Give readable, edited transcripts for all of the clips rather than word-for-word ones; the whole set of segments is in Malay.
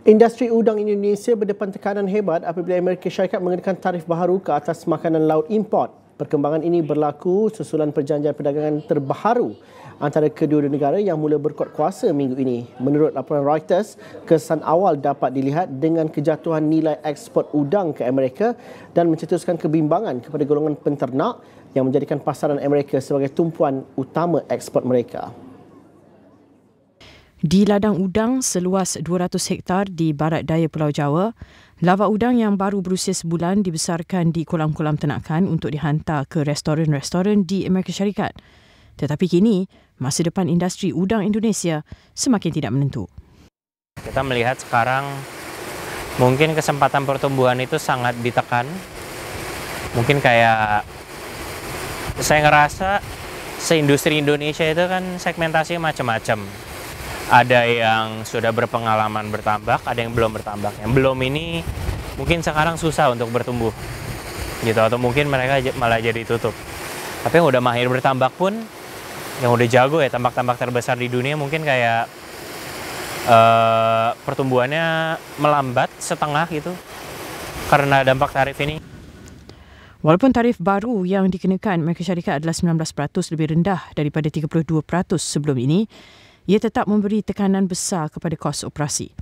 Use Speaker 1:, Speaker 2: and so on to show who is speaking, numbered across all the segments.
Speaker 1: Industri udang Indonesia berdepan tekanan hebat apabila Amerika Syarikat mengenakan tarif baharu ke atas makanan laut import. Perkembangan ini berlaku susulan perjanjian perdagangan terbaru antara kedua negara yang mula berkuat kuasa minggu ini. Menurut laporan Reuters, kesan awal dapat dilihat dengan kejatuhan nilai ekspor udang ke Amerika dan mencetuskan kebimbangan kepada golongan penternak yang menjadikan pasaran Amerika sebagai tumpuan utama ekspor mereka.
Speaker 2: Di ladang udang seluas 200 hektar di barat daya Pulau Jawa, lava udang yang baru berusia sebulan dibesarkan di kolam-kolam ternakan untuk dihantar ke restoran-restoran di Amerika Syarikat. Tetapi kini, masa depan industri udang Indonesia semakin tidak menentu.
Speaker 3: Kita melihat sekarang mungkin kesempatan pertumbuhan itu sangat ditekan. Mungkin kayak saya ngerasa seindustri Indonesia itu kan segmentasinya macam-macam. Ada yang sudah berpengalaman bertambak, ada yang belum bertambak. Yang belum ini mungkin sekarang susah untuk bertumbuh, gitu. Atau mungkin mereka malah jadi tutup. Tapi yang udah mahir bertambak pun, yang udah jago ya tambak-tambak terbesar di dunia mungkin kayak pertumbuhannya melambat setengah gitu karena dampak tarif ini.
Speaker 2: Walaupun tarif baru yang dikenakan Amerika Syarikat adalah 19% lebih rendah daripada 32% sebelum ini, ia tetap memberi tekanan besar kepada kos operasi.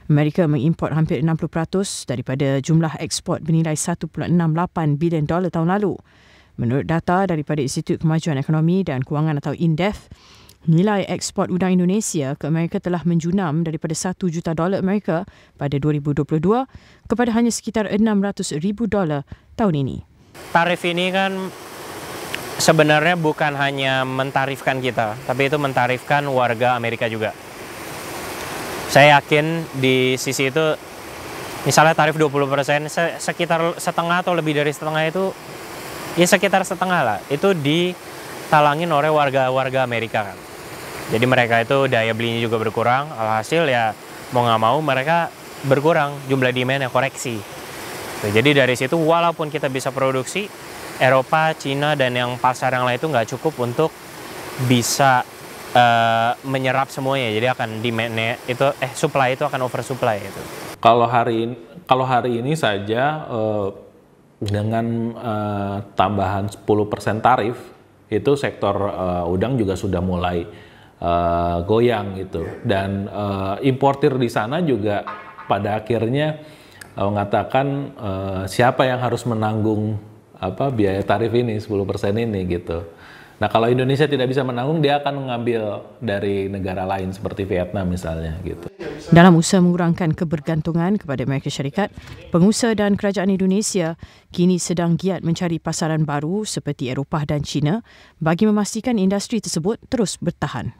Speaker 2: Amerika mengimport hampir 60% daripada jumlah ekspor bernilai $1.68 bilion tahun lalu. Menurut data daripada Institut Kemajuan Ekonomi dan Kewangan atau INDEF, nilai ekspor udang Indonesia ke Amerika telah menjunam daripada $1 juta Amerika pada 2022 kepada hanya sekitar $600,000 tahun ini.
Speaker 3: Tarif ini kan sebenarnya bukan hanya mentarifkan kita, tapi itu mentarifkan warga Amerika juga. Saya yakin di sisi itu, misalnya tarif 20%, sekitar setengah atau lebih dari setengah itu, ya sekitar setengah lah, itu ditalangin oleh warga-warga Amerika kan. Jadi mereka itu daya belinya juga berkurang, alhasil ya mau nggak mau mereka berkurang jumlah demand yang koreksi. Jadi dari situ walaupun kita bisa produksi, Eropa, Cina, dan yang pasar yang lain itu nggak cukup untuk bisa menyerap semuanya. Jadi akan demand-nya itu, supply itu akan oversupply itu.
Speaker 4: Kalau hari ini saja dengan tambahan 10% tarif, itu sektor udang juga sudah mulai goyang gitu. Dan importir di sana juga pada akhirnya mengatakan siapa yang harus menanggung biaya tarif ini, 10% ini gitu. Nah, kalau Indonesia tidak bisa menanggung, dia akan mengambil dari negara lain seperti Vietnam misalnya gitu.
Speaker 2: Dalam usaha mengurangkan kebergantungan kepada Amerika Syarikat, pengusaha dan kerajaan Indonesia kini sedang giat mencari pasaran baru seperti Eropah dan China bagi memastikan industri tersebut terus bertahan.